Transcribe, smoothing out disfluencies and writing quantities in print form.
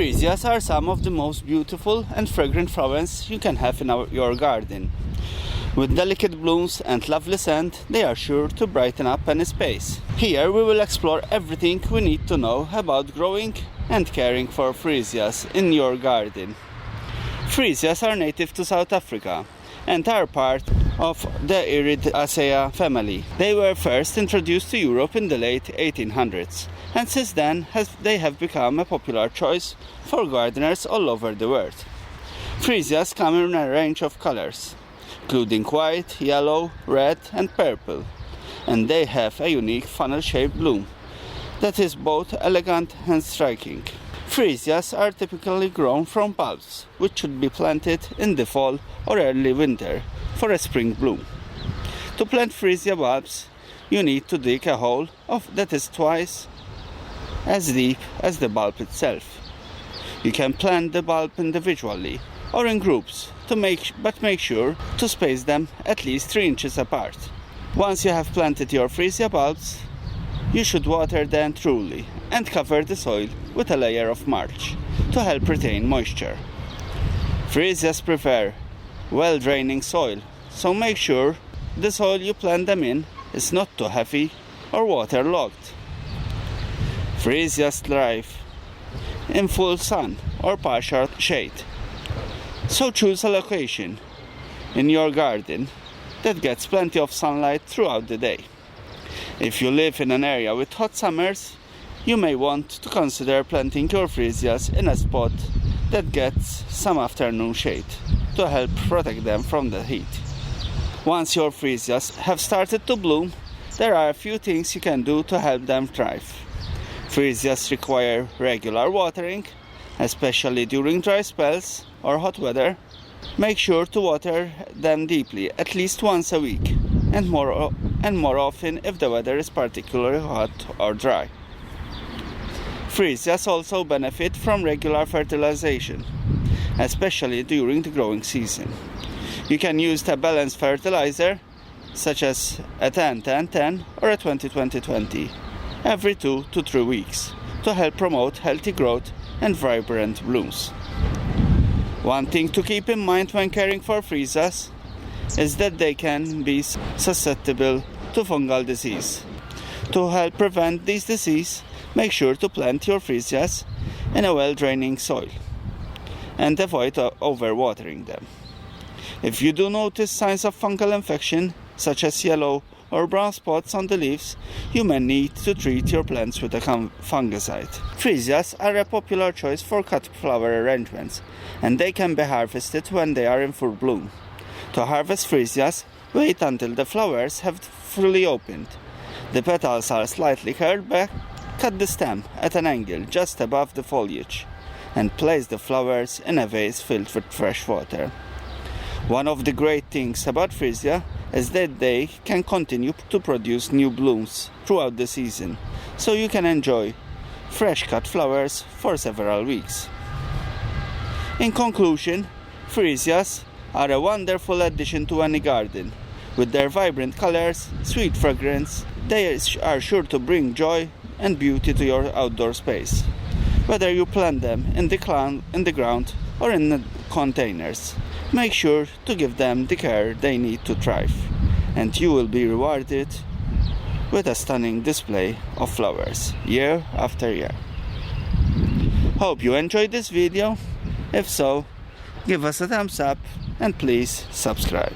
Freesias are some of the most beautiful and fragrant flowers you can have in your garden. With delicate blooms and lovely scent, they are sure to brighten up any space. Here we will explore everything we need to know about growing and caring for freesias in your garden. Freesias are native to South Africa and are part of the Iridaceae family. They were first introduced to Europe in the late 1800s, and since then they have become a popular choice for gardeners all over the world. Freesias come in a range of colors, including white, yellow, red and purple, and they have a unique funnel-shaped bloom that is both elegant and striking. Freesias are typically grown from bulbs, which should be planted in the fall or early winter for a spring bloom. To plant freesia bulbs, you need to dig a hole that is twice as deep as the bulb itself. You can plant the bulb individually or in groups, but make sure to space them at least 3 inches apart. Once you have planted your freesia bulbs, you should water them thoroughly and cover the soil with a layer of mulch to help retain moisture. Freesias prefer well-draining soil, so make sure the soil you plant them in is not too heavy or waterlogged. Freesias thrive in full sun or partial shade, so choose a location in your garden that gets plenty of sunlight throughout the day. If you live in an area with hot summers, you may want to consider planting your freesias in a spot that gets some afternoon shade to help protect them from the heat. Once your freesias have started to bloom, there are a few things you can do to help them thrive. Freesias require regular watering, especially during dry spells or hot weather. Make sure to water them deeply at least once a week, and more often if the weather is particularly hot or dry. Freesias also benefit from regular fertilization, especially during the growing season. You can use a balanced fertilizer, such as a 10-10-10 or a 20-20-20, every 2 to 3 weeks, to help promote healthy growth and vibrant blooms. One thing to keep in mind when caring for freesias is that they can be susceptible to fungal disease. To help prevent this disease, make sure to plant your freesias in a well-draining soil and avoid overwatering them. If you do notice signs of fungal infection, such as yellow or brown spots on the leaves, you may need to treat your plants with a fungicide. Freesias are a popular choice for cut flower arrangements, and they can be harvested when they are in full bloom. To harvest freesias, wait until the flowers have fully opened. The petals are slightly curled back. Cut the stem at an angle just above the foliage and place the flowers in a vase filled with fresh water. One of the great things about freesia is that they can continue to produce new blooms throughout the season, so you can enjoy fresh cut flowers for several weeks. In conclusion, freesias are a wonderful addition to any garden. With their vibrant colors, sweet fragrance, they are sure to bring joy and beauty to your outdoor space. Whether you plant them in the ground or in the containers, make sure to give them the care they need to thrive, and you will be rewarded with a stunning display of flowers year after year. Hope you enjoyed this video. If so, give us a thumbs up and please subscribe.